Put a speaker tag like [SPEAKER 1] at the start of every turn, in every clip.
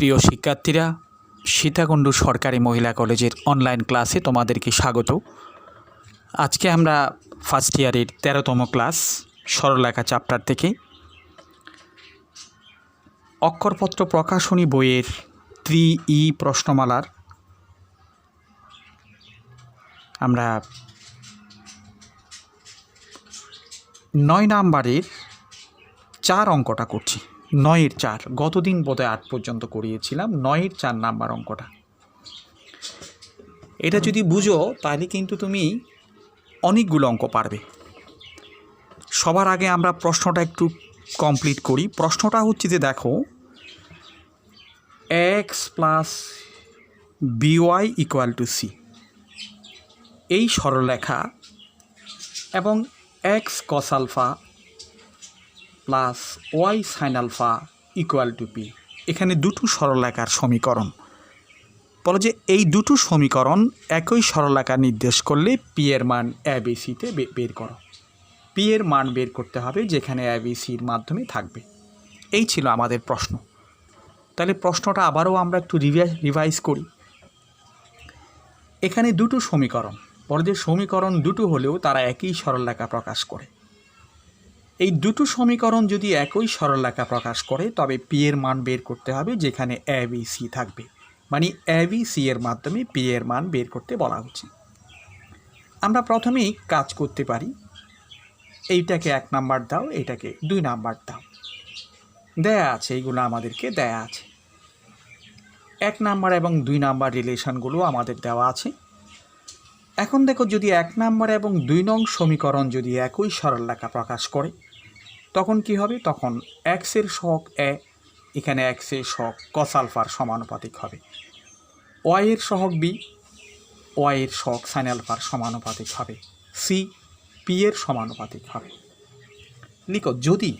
[SPEAKER 1] প্রিয় শিক্ষার্থীরা, সীতাকুণ্ড সরকারি মহিলা কলেজের অনলাইন ক্লাসে তোমাদেরকে স্বাগত। আজকে আমরা ফার্স্ট ইয়ারের 13তম ক্লাস সরলরেখা চ্যাপ্টার থেকে অক্ষরপত্র প্রকাশনী বইয়ের 3E প্রশ্নমালার আমরা 9 নাম্বারের 4 অঙ্কটা করছি। 9-এর 4 গতদিন বোধহয় 8 পর্যন্ত করিয়েছিলাম। 9-এর 4 নাম্বার অঙ্কটা, এটা যদি বুঝো তাহলে কিন্তু তুমি অনেকগুলো অঙ্ক পারবে। সবার আগে আমরা প্রশ্নটা একটু কমপ্লিট করি। প্রশ্নটা হচ্ছে যে দেখো, x plus by equal to c, এই সরলরেখা এবং x cos alpha plus y sine alpha equal to p, এখানে দুটো সরলরেখার সমীকরণ। বলো যে এই দুটো সমীকরণ একই সরলরেখা নির্দেশ করলে পি এর মান এবিসিতে বের করো। পি এর মান বের করতে হবে যেখানে এবিসির মাধ্যমে থাকবে। এই ছিল আমাদের প্রশ্ন। তাহলে প্রশ্নটা আবারও আমরা একটু রিভাইজ করি। এখানে দুটো সমীকরণ, বলো যে সমীকরণ দুটো হলেও তারা একই সরলরেখা প্রকাশ করে। এই দুটো সমীকরণ যদি একই সরলরেখা প্রকাশ করে তবে পি এর মান বের করতে হবে যেখানে এবিসি থাকবে, মানে এবিসি এর মাধ্যমে পি এর মান বের করতে বলা হচ্ছে। আমরা প্রথমেই কাজ করতে পারি, এইটাকে 1 নাম্বার দাও, এটাকে 2 নাম্বার দাও, দেয়া আছে, এইগুলো আমাদেরকে দেয়া আছে। 1 নাম্বার এবং 2 নাম্বার রিলেশনগুলো আমাদের দেওয়া আছে। এখন দেখো, যদি 1 নাম্বার এবং 2 নং সমীকরণ যদি একই সরলরেখা প্রকাশ করে তখন কি হবে? তখন x এর সহগ a, এখানে x এর সহগ cos আলফার সমানুপাতিক হবে। y এর সহগ b, y এর সহগ sin আলফার সমানুপাতিক হবে। c p এর সমানুপাতিক হবে। লিখো, যদি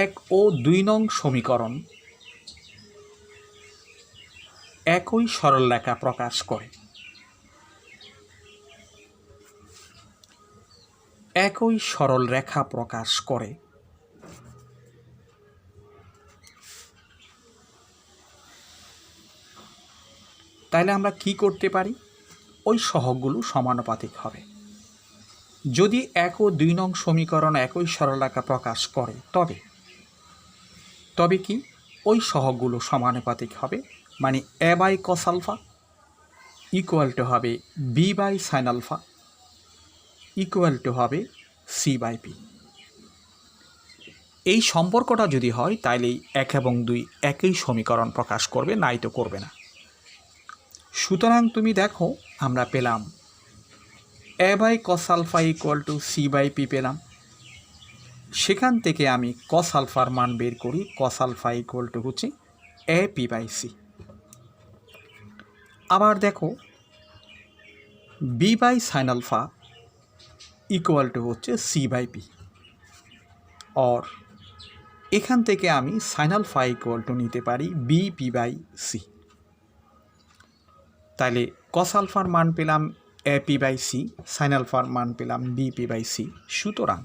[SPEAKER 1] 1 ও 2 নং সমীকরণ একই সরলরেখা প্রকাশ করে, একই সরলরেখা প্রকাশ করে, তাহলে আমরা কি করতে পারি? ওই সহগগুলো সমানুপাতিক হবে। যদি 1 ও 2 নং সমীকরণ একই সরলরেখা প্রকাশ করে তবে কি ওই সহগগুলো সমানুপাতিক হবে, মানে a by cos alpha equal to হবে b by sine alpha equal to হবে c বাই পি। এই সম্পর্কটা যদি হয় তাইলেই 1 এবং 2 একই সমীকরণ প্রকাশ করবে, নাই তো করবে না। সুতরাং তুমি দেখো, আমরা পেলাম a by cos alpha equal to c by p পেলাম। সেখান থেকে আমি cos আলফার মান বের করি। cos আলফা ইকুয়াল টু হচ্ছে a পি বাই সি। আবার দেখো, b by sine alpha equal to হচ্ছে c বাই পি, और এখান থেকে আমি সাইন আলফা ইকুয়াল টু নিতে পারি b পি বাই সি। তাহলে cos আলফার মান পেলাম a P by C, sine আলফার মান পেলাম b পি বাই সি। সুতরাং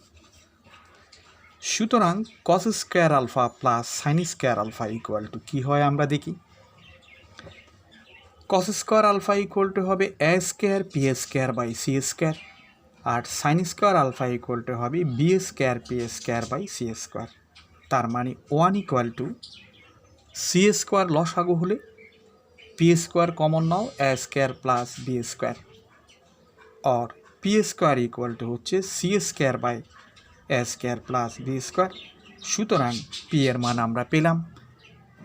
[SPEAKER 1] cos স্কোয়ার আলফা প্লাস সাইন স্কোয়ার আলফা ইকুয়াল টু কী হয় আমরা দেখি। cos স্কোয়ার আলফা ইকুয়াল টু হবে a square P square by C square, আর সাইন স্কোয়ার আলফা ইকুয়াল টু হবে B square P square by C square. তার মানে 1 ইকুয়াল টু সি স্কোয়ার লসাগু হলে পি স্কোয়ার কমন নাও, a square plus b square, और পি স্কোয়ার ইকুয়াল টু হচ্ছে c square by a square plus b square. সুতরাং p এর মান আমরা পেলাম।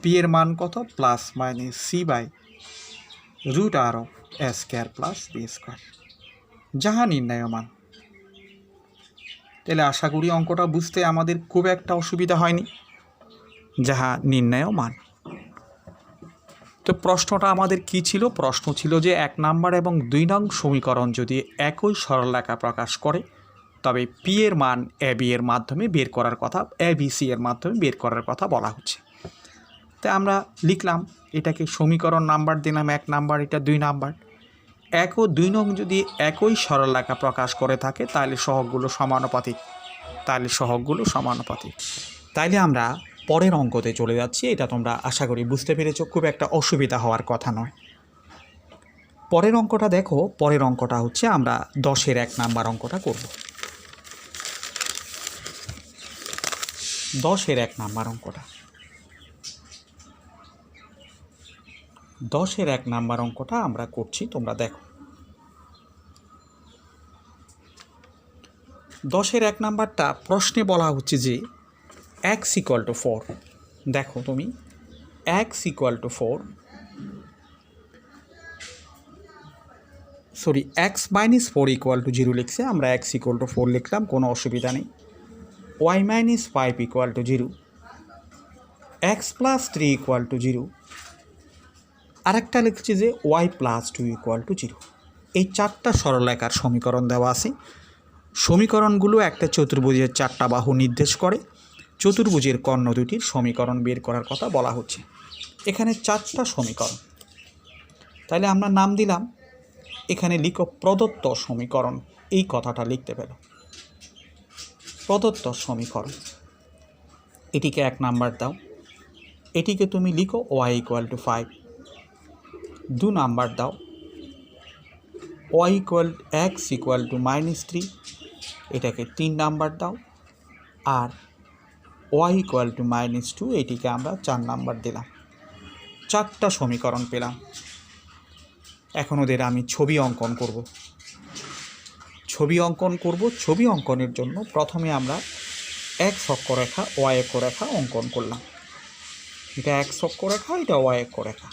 [SPEAKER 1] পি এর মান কত? Plus minus c by root আর of a square plus b square, যাহা নির্ণয় মান। তাহলে আশা করি অঙ্কটা বুঝতে আমাদের খুব একটা অসুবিধা হয়নি, যাহা নির্ণয় মান। তো প্রশ্নটা আমাদের কি ছিল? প্রশ্ন ছিল যে 1 নাম্বার এবং 2 নং সমীকরণ যদি একই সরলরেখা প্রকাশ করে তবে পি এর মান এ বি এর মাধ্যমে বের করার কথা, এ বি সি এর মাধ্যমে বের করার কথা বলা হচ্ছে। তাই আমরা লিখলাম, এটাকে সমীকরণ নাম্বার দিলাম 1 নাম্বার, এটা 2 নাম্বার। 1 ও 2 নং যদি একই সরলরেখা প্রকাশ করে থাকে তাহলে সহগগুলো সমানুপাতিক, তাইলে আমরা পরের অঙ্কতে চলে যাচ্ছি। এটা তোমরা আশা করি বুঝতে পেরেছো, খুব একটা অসুবিধা হওয়ার কথা নয়। পরের অঙ্কটা দেখো, পরের অঙ্কটা হচ্ছে আমরা 10-এর 1 নাম্বার অঙ্কটা করব। 10-এর 1 নাম্বার অঙ্কটা, 10-এর 1 নাম্বার অঙ্কটা আমরা করছি, তোমরা দেখো। 10-এর 1 নাম্বারটা প্রশ্নে বলা হচ্ছে যে x = 4। দেখো তুমি x = 4, সরি x - 4 = 0 লিখছে, আমরা x = 4 লিখলাম, কোনো অসুবিধা নেই। y - 5 = 0, x + 3 = 0, আরেকটা লিখছে যে y + 2 = 0। এই 4টা সরলরেখার সমীকরণ দেওয়া আছে। সমীকরণগুলো একটা চতুর্ভুজের 4টা বাহু নির্দেশ করে। চতুর্ভুজের কর্ণ দুটির সমীকরণ বের করার কথা বলা হচ্ছে। এখানে 4টা সমীকরণ, তাহলে আমরা নাম দিলাম, এখানে লিখো প্রদত্ত সমীকরণ। এই কথাটা লিখতে পেল, প্রদত্ত সমীকরণ। এটিকে 1 নাম্বার দাও। এটিকে তুমি লিখো y = 5। 2 নাম্বার দাও, x = -3, এটাকে 3 নাম্বার দাও। আর y = -2, এটিকে আমরা 4 নাম্বার দিলাম। 4টা সমীকরণ পেলাম। এখন ওদের আমি ছবি অঙ্কন করব। ছবি অঙ্কনের জন্য প্রথমে আমরা x অক্ষরেখা y অক্ষরেখা অঙ্কন করলাম। এটা x অক্ষরেখা, এটা y অক্ষরেখা,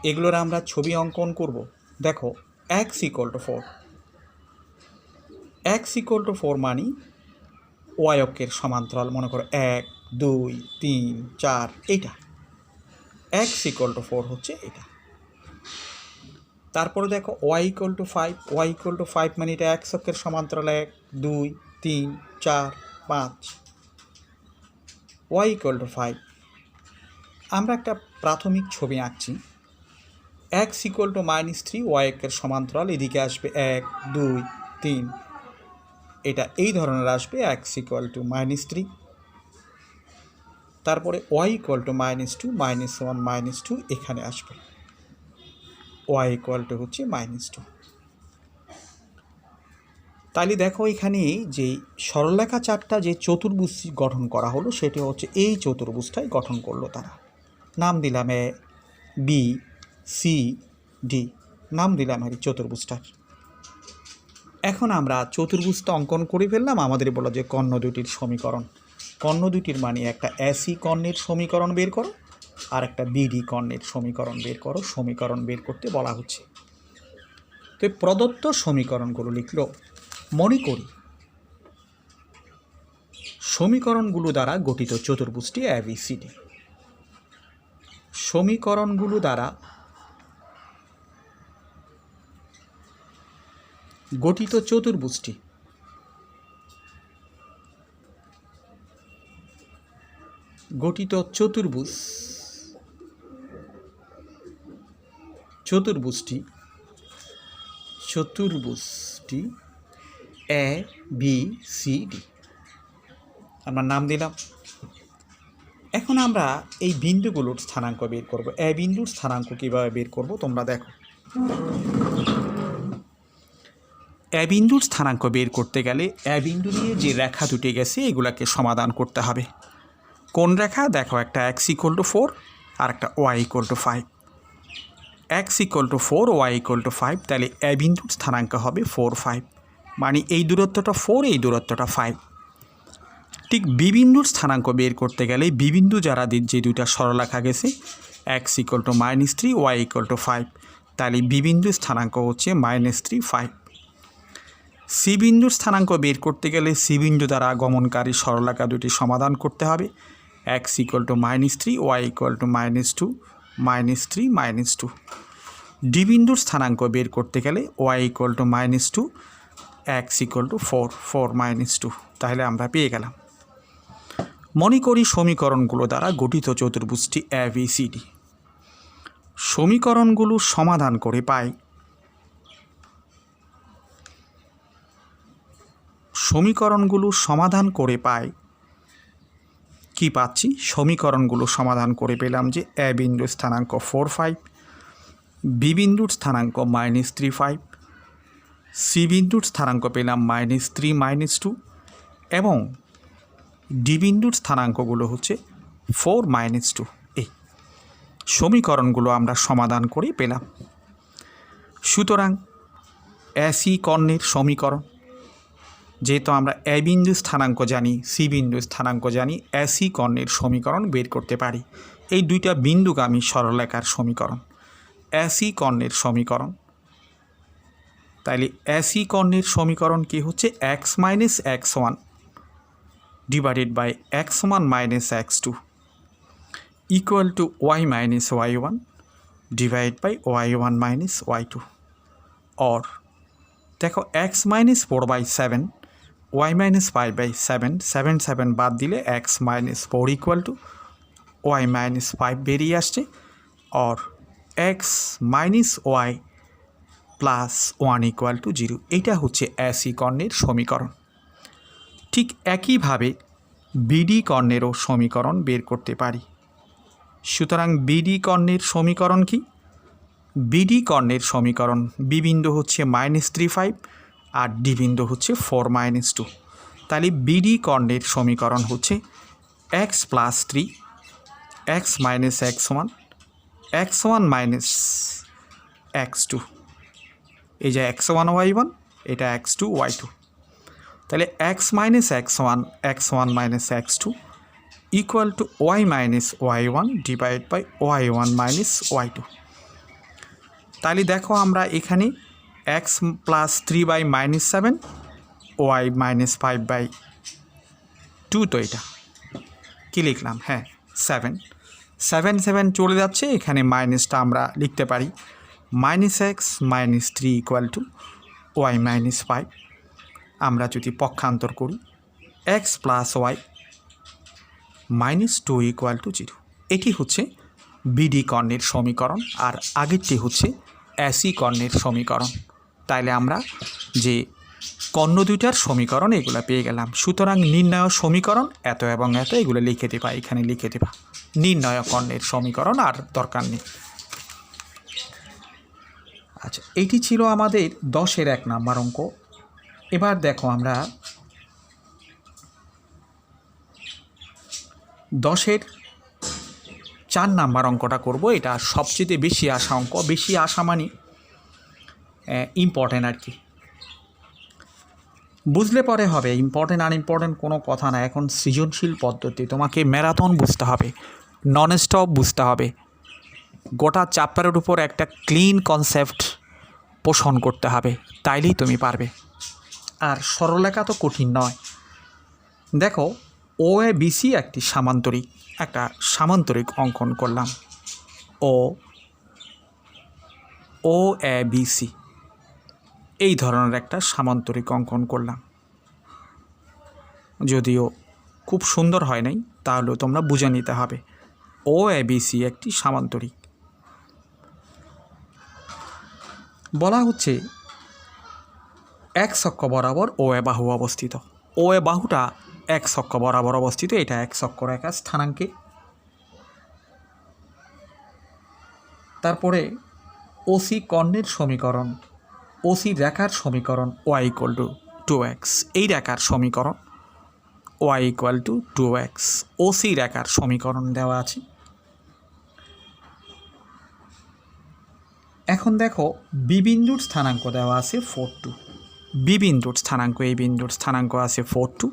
[SPEAKER 1] এগুলোর আমরা ছবি অঙ্কন করব। দেখো x = 4, x = 4 মানে y অক্ষের সমান্তরাল, মনে করো 1 2 3 4, এইটা x = 4 হচ্ছে এটা। তারপরে দেখো y = 5, y = 5 মানে এটা x অক্ষের সমান্তরাল 1 2 3 4 5, y = 5। আমরা একটা প্রাথমিক ছবি আঁকছি। x = -3, y অক্ষের সমান্তরাল, এদিকে আসবে 1 2 3, এটা এই ধরনের আসবে x = -3। তারপরে y = -2 -1 -2, এখানে আসবে y = হচ্ছে -2। তাহলে দেখো এখানে যে সরলরেখা 4টা যে চতুর্ভুজ গঠন করা হলো, সেটি হচ্ছে এই চতুর্ভুজটাই গঠন করলো তারা। নাম দিলাম a b c d, নাম দিলাম এই চতুর্ভুজটার। এখন আমরা চতুর্ভুজটা অঙ্কন করে ফেললাম। আমাদের বলা যে কর্ণ দুটির সমীকরণ, কর্ণ দুটির মানে একটা AC কর্ণের সমীকরণ বের করো আর একটা BD কর্ণের সমীকরণ বের করো। সমীকরণ বের করতে বলা হচ্ছে। তো প্রদত্ত সমীকরণগুলো লিখলো। মনে করি সমীকরণগুলো দ্বারা গঠিত চতুর্ভুজটি ABCD। সমীকরণগুলো দ্বারা গঠিত চতুর্ভুজটি চতুর্ভুজটি ABCD আমরা নাম দিলাম। এখন আমরা এই বিন্দুগুলোর স্থানাঙ্ক বের করব। এ বিন্দুর স্থানাঙ্ক কীভাবে বের করব তোমরা দেখো। এ বিন্দুর স্থানাঙ্ক বের করতে গেলে এ বিন্দু নিয়ে যে রেখা দুটি গেছে এগুলাকে সমাধান করতে হবে। কোন রেখা? দেখো, একটা x = 4 আর একটা y = 5। x = 4, y = 5, তাহলে এ বিন্দুর স্থানাঙ্ক হবে 4 5, মানে এই দূরত্বটা 4, এই দূরত্বটা 5। ঠিক বি বিন্দুর স্থানাঙ্ক বের করতে গেলে বি বিন্দু যারা যে দুইটা সরলরেখা গেছে, x = -3, y = 5, তাহলে বি বিন্দুর স্থানাঙ্ক হচ্ছে -3 5। সি বিন্দুর স্থানাঙ্ক বের করতে গেলে সি বিন্দু দ্বারা গমনকারী সরলরেখা দুটি সমাধান করতে হবে। x = -3, y = -2 -3 -2। ডি বিন্দুর স্থানাঙ্ক বের করতে গেলে y = -2, x = 4 4 -2, তাহলে আমরা পেয়ে গেলাম। মনে করি সমীকরণগুলো দ্বারা গঠিত চতুর্ভুজটি ABCD। সমীকরণগুলো সমাধান করে পাই কি পাচ্ছি, সমীকরণগুলো সমাধান করে পেলাম যে এ বিন্দুর স্থানাঙ্ক 4, 5, বি বিন্দুর স্থানাঙ্ক -3, 5, সি বিন্দুর স্থানাঙ্ক পেলাম -3, -2 এবং ডি বিন্দুর স্থানাঙ্কগুলো হচ্ছে 4, -2। এই সমীকরণগুলো আমরা সমাধান করে পেলাম। সুতরাং এসি কর্ণের সমীকরণ, যেহেতু আমরা এ বিন্দু স্থানাঙ্ক জানি, সি বিন্দু স্থানাঙ্ক জানি, এসি কর্ণের সমীকরণ বের করতে পারি। এই দুইটা বিন্দুগামী সরলরেখার সমীকরণ, এসি কর্ণের সমীকরণ। তাইলে এসি কর্ণের সমীকরণ কি হচ্ছে, x - x1 divided by x1 - x2 equal to y - y1 divide by y1 - y2। और দেখো x - 4/7 y - 5/7 7 7 বাদ দিলে x - 4 ইকুয়াল টু y - 5 বেরিয়ে আসছে। और x - y plus 1 equal two 0। এইটা হচ্ছে এসি কর্ণের সমীকরণ। ঠিক একইভাবে বিডি কর্ণেরও সমীকরণ বের করতে পারি। সুতরাং বিডি কর্ণের সমীকরণ কি, বিডি কর্ণের সমীকরণ, বি বিন্দু হচ্ছে -3, 5 আর ডি বিন্দু হচ্ছে 4, -2। তাহলে বিডি কর্ণের সমীকরণ হচ্ছে x + 3 x - x1 x1 - x2, এই যে x1 y1, এটা x2 y2। তাহলে x - x1 x1 - x2 equal to y - y1 divide by y1 - y2। তাহলে দেখো আমরা এখানে x + 3/-7 y - 5/2, তো এটা কি লিখলাম, হ্যাঁ 7 7 7 চলে যাচ্ছে, এখানে মাইনাসটা আমরা লিখতে পারি -x - 3 ইকুয়াল টু y - 5। আমরা যদি পক্ষান্তর করি x + y -2 ইকুয়াল টু 0। এটি হচ্ছে বিডি কর্ণের সমীকরণ, আর আগেরটি হচ্ছে এসি কর্ণের সমীকরণ। তাইলে আমরা যে কর্ণ দুইটার সমীকরণ এগুলো পেয়ে গেলাম। সুতরাং নির্ণয় সমীকরণ এত এবং এত, এগুলো লিখে দেবা, এখানে লিখে দেবা নির্ণয় কর্ণের সমীকরণ, আর দরকার নেই। আচ্ছা, এইটি ছিল আমাদের 10-এর 1 নাম্বার অঙ্ক। এবার দেখো আমরা 10-এর 4 নাম্বার অঙ্কটা করব। এটা সবচেয়ে বেশি আসা অঙ্ক, বেশি আসা মানে ইম্পর্টেন্ট আর কি, বুঝলে পরে হবে। ইম্পর্টেন্ট আনইম্পর্টেন্ট কোনো কথা না। এখন সৃজনশীল পদ্ধতি, তোমাকে ম্যারাথন বুঝতে হবে, নন স্টপ বুঝতে হবে, গোটা চ্যাপ্টারের উপর একটা ক্লিন কনসেপ্ট পোষণ করতে হবে, তাইলেই তুমি পারবে। আর সরলরেখা তো কঠিন নয়। দেখো ও এ বিসি একটা সামান্তরিক অঙ্কন করলাম, ও এ বিসি এই ধরনের একটা সামান্তরিক অঙ্কন করলাম। যদিও খুব সুন্দর হয় নাই, তাহলেও তোমরা বুঝে নিতে হবে ও এ বিসি একটি সামান্তরিক। বলা হচ্ছে x অক্ষ বরাবর ও এ বাহু অবস্থিত। ও এ বাহুটা x অক্ষ বরাবর অবস্থিত, এটা x অক্ষরেখা স্থানাঙ্কে। তারপরে ওসি কর্ণের সমীকরণ, ওসি রেখার সমীকরণ y = 2x, এই রেখার সমীকরণ y = 2x, ওসি রেখার সমীকরণ দেওয়া আছে। এখন দেখো বি বিন্দুর স্থানাঙ্ক দেওয়া আছে 4, 2। বি বিন্দুর স্থানাঙ্ক, এই বিন্দুর স্থানাঙ্ক আছে 4, 2।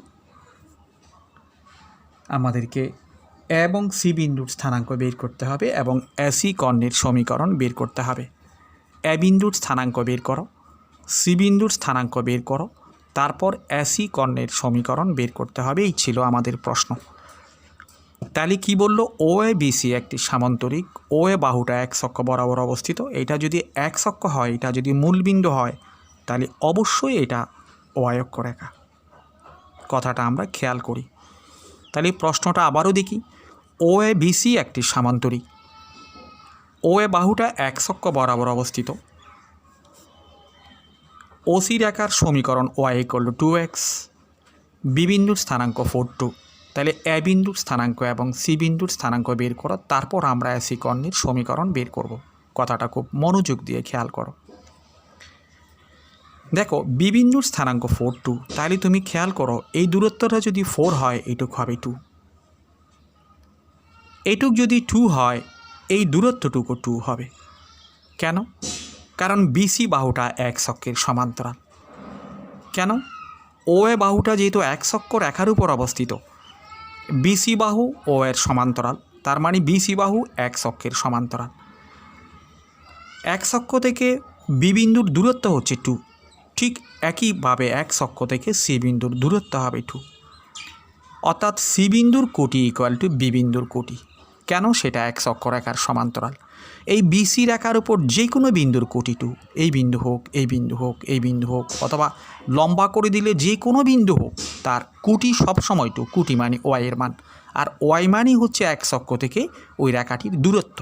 [SPEAKER 1] আমাদেরকে এবং সি বিন্দুর স্থানাঙ্ক বের করতে হবে এবং এসি কর্ণের সমীকরণ বের করতে হবে। এ বিন্দুর স্থানাঙ্ক বের করো, সি বিন্দুর স্থানাঙ্ক বের করো, তারপর এসি কর্ণের সমীকরণ বের করতে হবে। এই ছিল আমাদের প্রশ্ন। তাহলে কি বললো, ও এ বিসি একটি সামান্তরিক, ও এ বাহুটা x অক্ষ বরাবর অবস্থিত। এটা যদি x অক্ষ হয়, এটা যদি মূলবিন্দু হয়, তাহলে অবশ্যই এটা y অক্ষরেখা। কথাটা আমরা খেয়াল করি। তাহলে প্রশ্নটা আবারও দেখি, ও এ বিসি একটি সামান্তরিক, ও এ বাহুটা x অক্ষ বরাবর অবস্থিত, ওসি রেখার সমীকরণ y = 2x, বি বিন্দুর স্থানাঙ্ক 4, 2, তাহলে এ বিন্দুর স্থানাঙ্ক এবং সি বিন্দুর স্থানাঙ্ক বের করো, তারপর আমরা এসি কর্ণের সমীকরণ বের করব। কথাটা খুব মনোযোগ দিয়ে খেয়াল করো। দেখো বি বিন্দুর স্থানাঙ্ক 4 2, তাহলে তুমি খেয়াল করো এই দূরত্বটা যদি 4 হয় এইটুক হবে 2, এইটুক যদি 2 হয় এই দূরত্বটুকু 2 হবে। কেন? কারণ বিসি বাহুটা এক্স অক্ষের সমান্তরাল। কেন? ও এ বাহুটা যেহেতু এক্স অক্ষ রেখার উপর অবস্থিত, বিসি বাহু ও এর সমান্তরাল, তার মানে বিসি বাহু এক্স অক্ষের সমান্তরাল। এক্স অক্ষ থেকে বি বিন্দুর দূরত্ব হচ্ছে 2, ঠিক একইভাবে এক্স অক্ষ থেকে সি বিন্দুর দূরত্ব হবে 2, অর্থাৎ সি বিন্দুর কোটি ইকুয়াল টু বি বিন্দুর কোটি। কেন? সেটা এক্স অক্ষ রেখার সমান্তরাল। এই বিসি রেখার উপর যে কোনো বিন্দুর কোটি 2, এই বিন্দু হোক, এই বিন্দু হোক, এই বিন্দু হোক, অথবা লম্বা করে দিলে যে কোনো বিন্দু হোক, তার কোটি সবসময় 2, কোটি মানে ওয়াই এর মান, আর ওয়াই মানই হচ্ছে এক্স অক্ষ থেকে ওই রেখাটির দূরত্ব।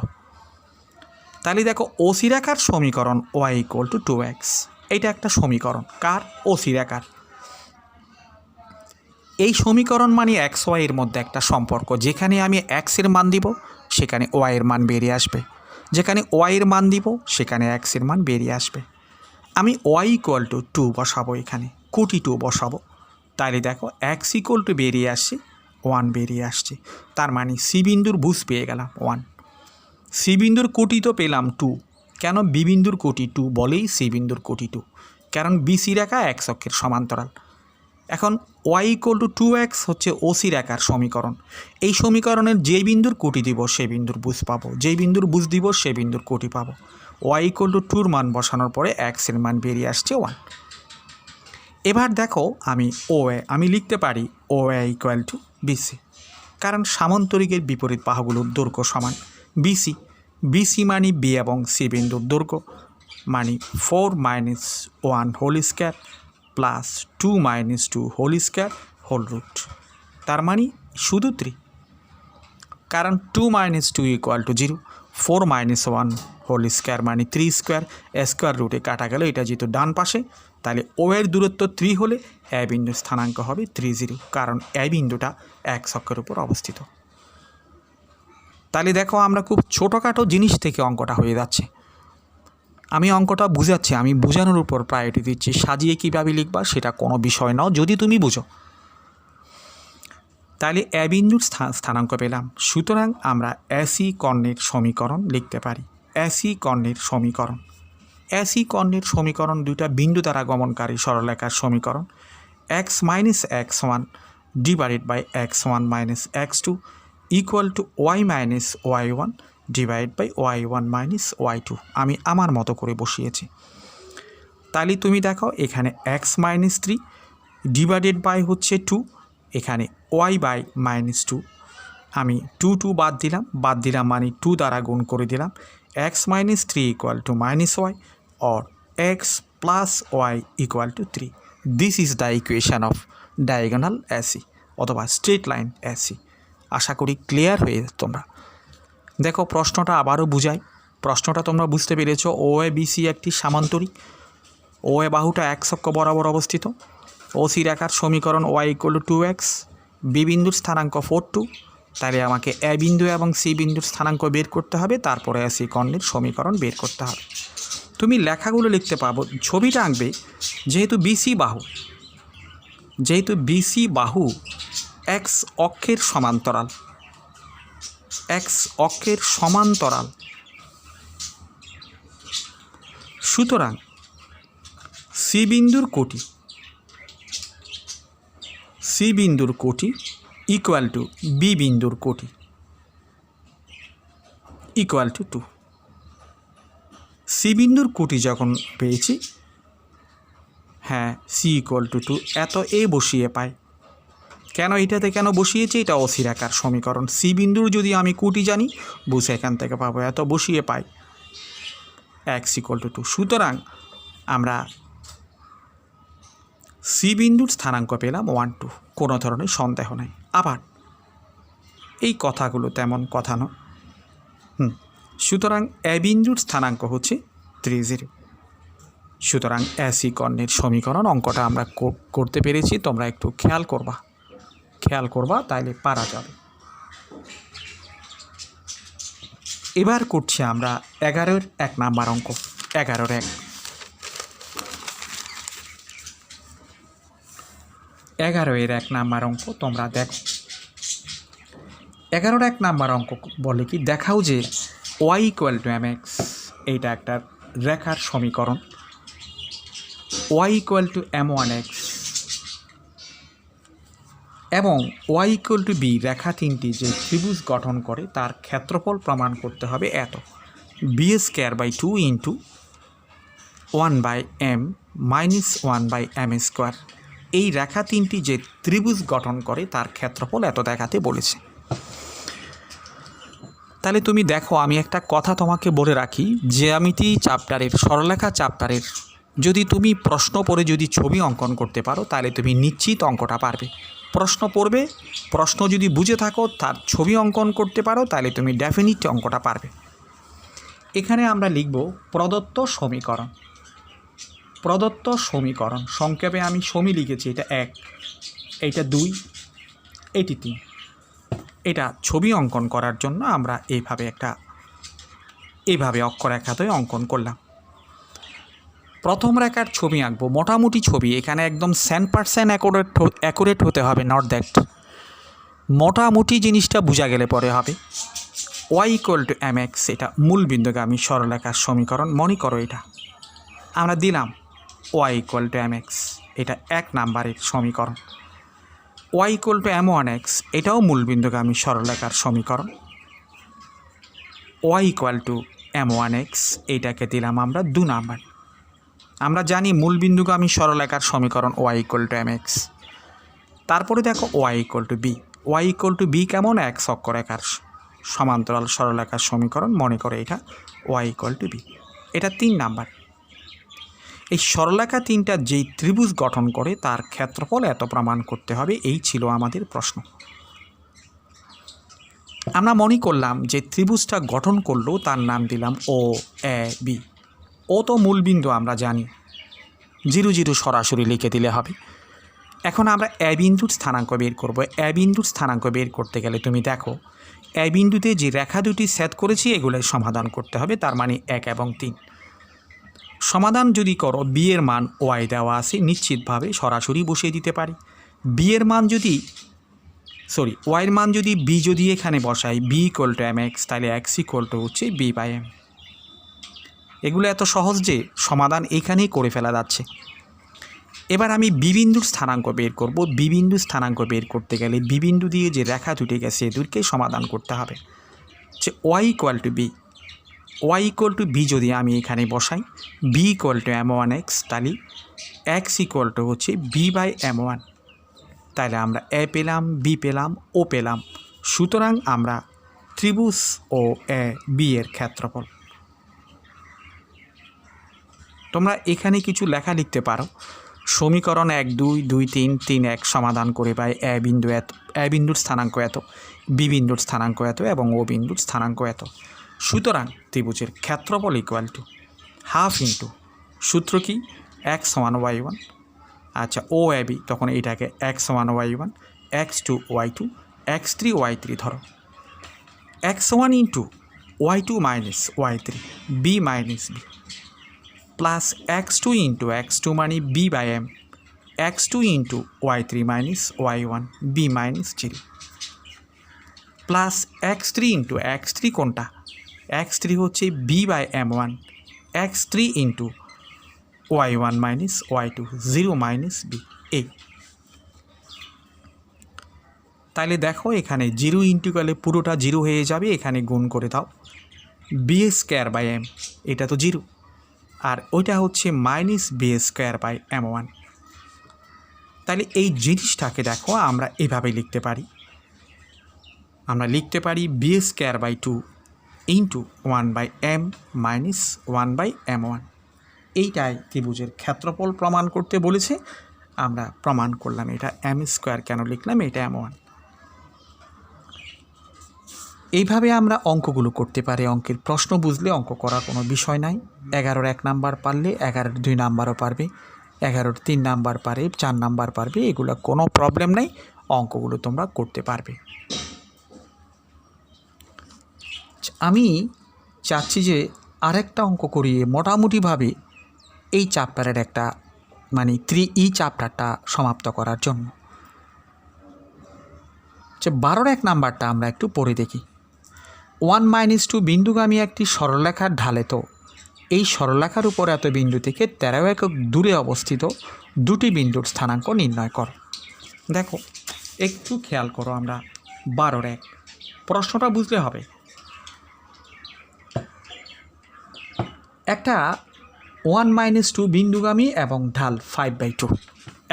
[SPEAKER 1] তাহলে দেখো ওসি রেখার সমীকরণ ওয়াই ইকুয়াল টু 2x, এইটা একটা সমীকরণ কার? ওসি রেখার। এই সমীকরণ মানে এক্স ওয়াইয়ের মধ্যে একটা সম্পর্ক, যেখানে আমি এক্সের মান দিব সেখানে ওয়াইয়ের মান বেরিয়ে আসবে, যেখানে ওয়াইয়ের মান দিব সেখানে এক্সের মান বেরিয়ে আসবে। আমি ওয়াই ইকুয়াল টু 2 বসাবো, এখানে কোটি 2 বসাবো, তাহলে দেখো এক্স ইকুয়াল টু বেরিয়ে আসছে 1 বেরিয়ে আসছে, তার মানে সি বিন্দুর ভুজ পেয়ে গেলাম 1। সি বিন্দুর কোটি তো পেলাম 2, কেন? বি বিন্দুর কোটি 2 বলেই সি বিন্দুর কোটি 2, কারণ বিসি রেখা এক্স অক্ষের সমান্তরাল। এখন ওয়াই ইকুয়াল টু 2x হচ্ছে ওসি রেখার সমীকরণ। এই সমীকরণের যেই বিন্দুর কোটি দিব সেই বিন্দুর বুঝ পাবো, যেই বিন্দুর বুঝ দিব সেই বিন্দুর কোটি পাবো। ওয়াই ইকুয়াল টু 2 মান বসানোর পরে এক্সের মান বেরিয়ে আসছে 1। এবার দেখো আমি লিখতে পারি ও এ ইকুয়াল টু বিসি, কারণ সামান্তরিকের বিপরীত বাহুগুলোর দৈর্ঘ্য সমান। বিসি মানে বি এবং সি বিন্দুর দৈর্ঘ্য, মানে 4 - 1 whole square plus 2 - 2 whole square whole root, তার মানে শুধু 3, কারণ 2 - 2 ইকুয়াল টু 0, 4 - 1 হোল স্কয়ার মানে 3 স্কোয়ার, স্কোয়ার রুটে কাটা গেল, এটা যেহেতু ডান পাশে, তাহলে ও এর দূরত্ব 3 হলে এ বিন্দুর স্থানাঙ্ক হবে 30, কারণ এ বিন্দুটা এক্স অক্ষের উপর অবস্থিত। তাহলে দেখো আমরা খুব ছোটোখাটো জিনিস থেকে অঙ্কটা হয়ে যাচ্ছে। আমি অঙ্কটা বুঝাচ্ছি, আমি বোঝানোর উপর প্রায়োরিটি দিচ্ছি, সাজিয়ে কীভাবে লিখবা সেটা কোনো বিষয় নাও যদি তুমি বুঝো। তাহলে এ বিন্দুর স্থানাঙ্ক পেলাম, সুতরাং আমরা এসি কর্ণের সমীকরণ লিখতে পারি। এসি কর্ণের সমীকরণ, এসি কর্ণের সমীকরণ দুইটা বিন্দু দ্বারা গমনকারী সরলরেখার সমীকরণ। X minus x1 divided by x1 minus x2 equal to y minus y1 divide by y1 minus y2। আমি আমার মতো করে বসিয়েছি। তাহলে তুমি দেখো এখানে x মাইনাস 3 ডিভাইডেড বাই হচ্ছে 2, এখানে y বাই মাইনাস 2, আমি 2 বাদ দিলাম মানে 2 দ্বারা গুণ করে দিলাম। x minus 3 equal to minus y or x plus y equal to 3. This is the equation of diagonal AC অথবা স্ট্রেট লাইন AC। আশা করি ক্লিয়ার হয়ে তোমরা। দেখো প্রশ্নটা আবারও বুঝাই, প্রশ্নটা তোমরা বুঝতে পেরেছ। ও এ বিসি একটি সামান্তরিক, ও এ বাহুটা এক্স অক্ষ বরাবর অবস্থিত, ওসি রেখার সমীকরণ Y equal to 2x, B বিন্দুর স্থানাঙ্ক 4 2, তাহলে আমাকে এ বিন্দু এবং সি বিন্দুর স্থানাঙ্ক বের করতে হবে, তারপরে এসি কর্ণের সমীকরণ বের করতে হবে। তুমি লেখাগুলো লিখতে পাবো, ছবিটা আঁকবে। যেহেতু বিসি বাহু এক্স অক্ষের সমান্তরাল, সুতরাং সি বিন্দুর কোটি ইকুয়াল টু বি বিন্দুর কোটি ইকুয়াল টু 2। সি বিন্দুর কোটি যখন পেয়েছি, হ্যাঁ সি ইকুয়াল টু 2, এত এ বসিয়ে পাই। কেন এটাতে কেন বসিয়েছি? এটা ওসি রেখার সমীকরণ। সি বিন্দুর যদি আমি কোটি জানি, বুঝে এখান থেকে পাবো, এত বসিয়ে পাই এক্স ইকুয়াল টু 2। সুতরাং আমরা সি বিন্দুর স্থানাঙ্ক পেলাম 1 2, কোনো ধরনের সন্দেহ নেই। আবার এই কথাগুলো তেমন কথা নয়। সুতরাং এ বিন্দুর স্থানাঙ্ক হচ্ছে 30। সুতরাং এসি কর্ণের সমীকরণ অঙ্কটা আমরা করতে পেরেছি। তোমরা একটু খেয়াল করবা। খেয়াল করবা, তাইলে পারা যাবে। এবার করছি আমরা 11-এর 1 নাম্বার অঙ্ক। 11-এর 1। 11-এর 1 নাম্বার অঙ্ক তোমরা দেখো। 11-এর 1 নাম্বার অঙ্ক বলে কি, দেখাও যে y = mx, এইটা একটা রেখার সমীকরণ। y = m1x এবং y = b রেখা তিনটি যে ত্রিভুজ গঠন করে তার ক্ষেত্রফল প্রমাণ করতে হবে এত, b²/2 × 1/m - 1/m²। এই রেখা তিনটি যে ত্রিভুজ গঠন করে তার ক্ষেত্রফল এত দেখাতে বলেছে। তাহলে তুমি দেখো, আমি একটা কথা তোমাকে বলে রাখি, জ্যামিতি চ্যাপ্টারের, সরলরেখা চ্যাপ্টারের যদি তুমি প্রশ্ন পড়ে যদি ছবি অঙ্কন করতে পারো তাহলে তুমি নিশ্চিত অঙ্কটা পারবে। প্রশ্ন পড়বে, প্রশ্ন যদি বুঝে থাকো, তার ছবি অঙ্কন করতে পারো, তাহলে তুমি ডেফিনিট অঙ্কটা পারবে। এখানে আমরা লিখব প্রদত্ত সমীকরণ। প্রদত্ত সমীকরণ সংক্ষেপে আমি সমী লিখেছি, এটা 1, এইটা 2, এটি 3। এটা ছবি অঙ্কন করার জন্য আমরা এইভাবে অক্ষরেখাতে অঙ্কন করলাম। প্রথম রেখার ছবি আঁকবো, মোটামুটি ছবি। এখানে একদম 100% অ্যাকুরেট হতে হবে, নট দ্যাট। মোটামুটি জিনিসটা বোঝা গেলে পরে হবে। y = mx, এটা মূল বিন্দুগামী সরলরেখার সমীকরণ। মনে করো এটা আমরা দিলাম y = mx, এটা 1 নাম্বারের সমীকরণ। y = m1x, এটাও মূল বিন্দুগামী সরলরেখার সমীকরণ। y = m1x, এইটাকে দিলাম আমরা 2 নাম্বার। আমরা জানি মূল বিন্দুগামী সরলরেখার সমীকরণ y = mx। তারপরে দেখো y = b। y = b কেমন? এক অক্ষরেখার সমান্তরাল সরলরেখার সমীকরণ। মনে করে এটা y = b, এটা 3 নাম্বার। এই সরলরেখা তিনটা যেই ত্রিভুজ গঠন করে তার ক্ষেত্রফল এত প্রমাণ করতে হবে, এই ছিল আমাদের প্রশ্ন। আমরা মনে করলাম যে ত্রিভুজটা গঠন করলেও তার নাম দিলাম OAB। ও তো মূলবিন্দু আমরা জানি, 0 0 সরাসরি লিখে দিলে হবে। এখন আমরা এ বিন্দুর স্থানাঙ্ক বের করব। এ বিন্দুর স্থানাঙ্ক বের করতে গেলে তুমি দেখো, এ বিন্দুতে যে রেখা দুটি সেট করেছি এগুলোর সমাধান করতে হবে, তার মানে 1 এবং 3। সমাধান যদি করো, বি এর মান y দেওয়া আছে, নিশ্চিতভাবে সরাসরি বসিয়ে দিতে পারি। বি এর মান যদি y এর মান যদি b যদি এখানে বসাই, b = mx, তাহলে x হচ্ছে b/m। এগুলো এত সহজ যে সমাধান এখানেই করে ফেলা যাচ্ছে। এবার আমি বি বিন্দুর স্থানাঙ্ক বের করব। বি বিন্দুর স্থানাঙ্ক বের করতে গেলে বি বিন্দু দিয়ে যে রেখা দুটি গেছে এদেরকে সমাধান করতে হবে। যে y = b, y = b যদি আমি এখানে বসাই, b = m1x, তাহলে x হচ্ছে b/m1। তাহলে আমরা a পেলাম, b পেলাম, ও পেলাম। সুতরাং আমরা ত্রিভুজ ও এ বি এর ক্ষেত্রফল। তোমরা এখানে কিছু লেখা লিখতে পারো, সমীকরণ 1 2 2 3 3 1 সমাধান করে পাই এ বিন্দুর স্থানাঙ্ক এত, বি বিন্দুর স্থানাঙ্ক এত এবং ও বিন্দুর স্থানাঙ্ক এত। সুতরাং ত্রিভুজের ক্ষেত্রফল ½ ইন্টু সূত্র কি, x = y1। আচ্ছা, ও এ বি, তখন এটাকে x = y1, x2 y2, x3 y3 ধরো। x1 into y2 - y3, b - b, plus x2 into x2 মানে b/m, x2 into y3 - y1, b - 0, plus x3 into x3 কোনটা, x3 হচ্ছে b/m1, x3 into y1 - y2, 0 - b, এই। তাহলে দেখো এখানে 0 into গেলে পুরোটা 0 হয়ে যাবে, এখানে গুণ করে দাও b²/m, এটা তো 0, আর ওইটা হচ্ছে -b²/m1। তাহলে এই জিনিসটাকে দেখো আমরা এভাবে লিখতে পারি। আমরা লিখতে পারি b²/2 ইন্টু 1/m - 1/m1। এইটাই ত্রিভুজের ক্ষেত্রফল প্রমাণ করতে বলেছে, আমরা প্রমাণ করলাম। এটা m² কেন লিখলাম, এটা m1। এইভাবে আমরা অঙ্কগুলো করতে পারি। অঙ্কের প্রশ্ন বুঝলে অঙ্ক করার কোনো বিষয় নাই। 11-র 1 নাম্বার পারলে 11-র 2 নাম্বারও পারবে, 11-র 3 নাম্বার পারে, 4 নাম্বার পারবে, এগুলো কোনো প্রবলেম নাই। অঙ্কগুলো তোমরা করতে পারবে। আমি চাচ্ছি যে আরেকটা অঙ্ক করিয়ে মোটামুটিভাবে এই চ্যাপ্টারের একটা মানে 3E চ্যাপ্টারটা সমাপ্ত করার জন্য। 12 নাম্বারটা আমরা একটু পড়ে দেখি। 1 - 2 বিন্দুগামী একটি সরলরেখার ঢালে তো এই সরলরেখার উপর এত বিন্দু থেকে 13 একক দূরে অবস্থিত দুটি বিন্দুর স্থানাঙ্ক নির্ণয় করো। দেখো একটু খেয়াল করো, আমরা 12 প্রশ্নটা বুঝলে হবে। একটা 1 - 2 বিন্দুগামী এবং ঢাল 5/2,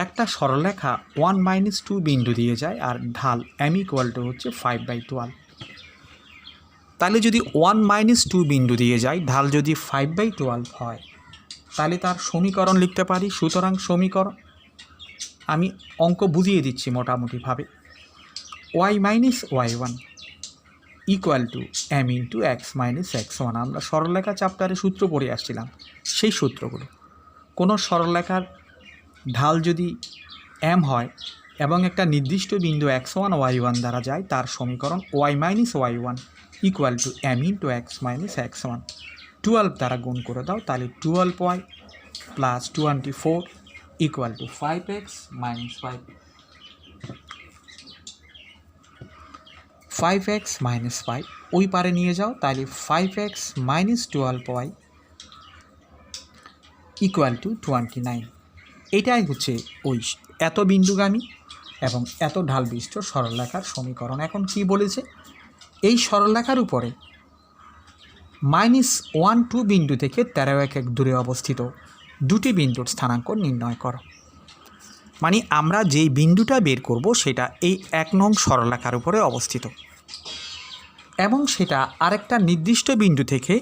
[SPEAKER 1] একটা সরলরেখা 1 - 2 বিন্দু দিয়ে যায় আর ঢাল m = হচ্ছে 5/12। তাহলে যদি 1 - 2 বিন্দু দিয়ে যায়, ঢাল যদি 5/12 হয়, তাহলে তার সমীকরণ লিখতে পারি। সুতরাং সমীকরণ আমি অঙ্ক বুঝিয়ে দিচ্ছি মোটামুটিভাবে। y - y1 = m × x - x1। আমরা সরলরেখা চ্যাপ্টারে সূত্র পড়ে আসছিলাম, সেই সূত্রগুলো। কোনো সরলরেখার ঢাল যদি m হয় এবং একটা নির্দিষ্ট বিন্দু x1 y1 দ্বারা যায়, তার সমীকরণ y - y1 = m × x - x1। 12 দ্বারা গুণ করে দাও, তাহলে 12y + 24 = 5x - 5। 5x - 5 ওই পারে নিয়ে যাও, তাহলে 5x - 12y = 29। এটাই হচ্ছে ওই এত বিন্দুগামী এবং এত ঢাল বিশিষ্ট সরলরেখার সমীকরণ। এখন কি বলেছে, এই সরলরেখার উপরে -1 2 বিন্দু থেকে 13 একক দূরে অবস্থিত দুটি বিন্দুর স্থানাঙ্ক নির্ণয় করো। মানে আমরা যেই বিন্দুটা বের করব সেটা এই 1 নং সরলরেখার উপরে অবস্থিত এবং সেটা আরেকটা নির্দিষ্ট বিন্দু থেকে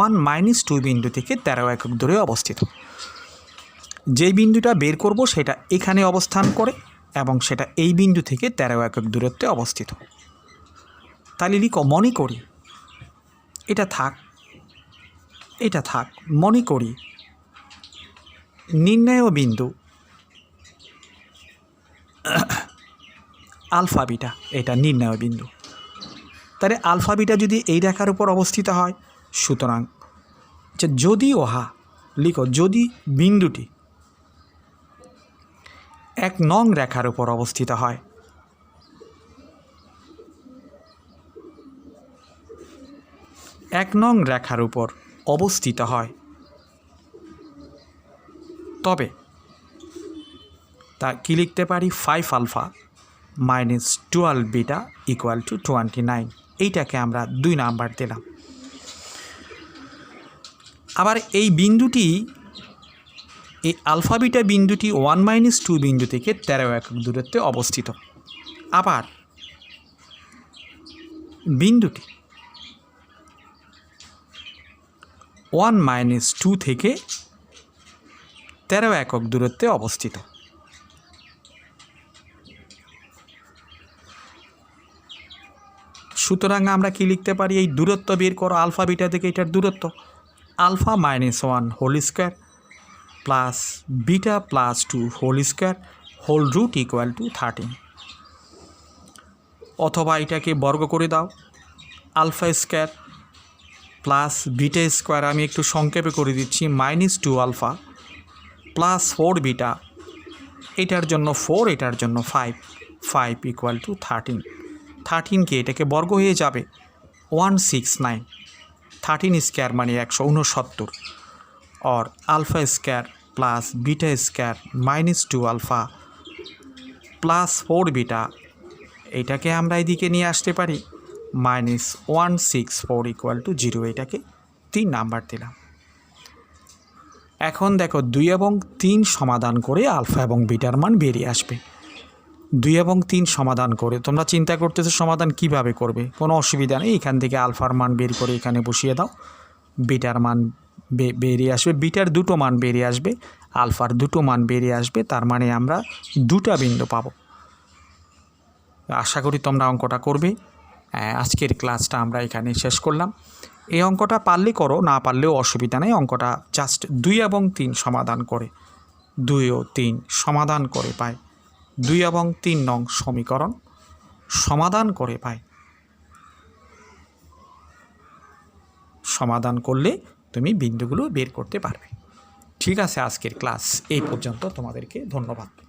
[SPEAKER 1] 1 - 2 বিন্দু থেকে 13 একক দূরে অবস্থিত। যেই বিন্দুটা বের করব সেটা এখানে অবস্থান করে এবং সেটা এই বিন্দু থেকে 13 একক দূরত্বে অবস্থিত। তাহলে লিখো, মনে করি এটা থাক, এটা থাক, মনে করি নির্ণেয় বিন্দু আলফা বিটা, এটা নির্ণেয় বিন্দু। তাহলে আলফা বিটা যদি এই রেখার উপর অবস্থিত হয়, সুতরাং যদি ওহা লিখো, যদি বিন্দুটি 1 নং রেখার উপর অবস্থিত হয়, এক নং রেখার উপর অবস্থিত হয়, তবে তা কি লিখতে পারি, 5 আলফা - 12 বিটা = 29। এইটাকে আমরা 2 নাম্বার দিলাম। আবার এই বিন্দুটি, এই আলফা বিটা বিন্দুটি 1 - 2 বিন্দু থেকে 13 একক দূরত্বে অবস্থিত। আবার বিন্দুটি 1 - 2 থেকে 13 একক দূরত্বে অবস্থিত। সুতরাং আমরা কি লিখতে পারি, এই দূরত্ব বের করো আলফা বিটা থেকে, এটার দূরত্ব alpha -1 whole square plus beta +2 whole square whole root = 13। অথবা এটাকে বর্গ করে দাও, alpha square plus beta square, আমি একটু সংক্ষেপে করে দিচ্ছি, -2 আলফা প্লাস 4 বিটা, এটার জন্য 4, এটার জন্য 5 = 13। 13কে এটাকে বর্গ হয়ে যাবে 169, 13 স্কোয়ার মানে 169, और alpha square plus beta square -2 alpha plus 4 beta, এটাকে আমরা এদিকে নিয়ে আসতে পারি -164 = 0। এটাকে 3 নাম্বার দিলাম। এখন দেখো 2 এবং 3 সমাধান করে আলফা এবং বিটার মান বেরিয়ে আসবে। 2 এবং 3 সমাধান করে তোমরা চিন্তা করতেছো সমাধান কিভাবে করবে, কোনো অসুবিধা নেই। এখান থেকে আলফার মান বের করে এখানে বসিয়ে দাও, বিটার মান বেরিয়ে আসবে, বিটার দুটো মান বেরিয়ে আসবে, আলফার দুটো মান বেরিয়ে আসবে। তার মানে আমরা দুটা বিন্দু পাবো। আশা করি তোমরা অঙ্কটা করবে। আজকের ক্লাসটা আমরা এখানে শেষ করলাম। এই অঙ্কটা পারলে করো, না পারলেও অসুবিধা নেই। অঙ্কটা জাস্ট 2 এবং 3 সমাধান করে, 2 ও 3 সমাধান করে পায় 2 এবং 3 নং সমীকরণ সমাধান করে পাই। সমাধান করলে তুমি বিন্দুগুলো বের করতে পারবে। ঠিক আছে, আজকের ক্লাস এই পর্যন্ত। তোমাদেরকে ধন্যবাদ।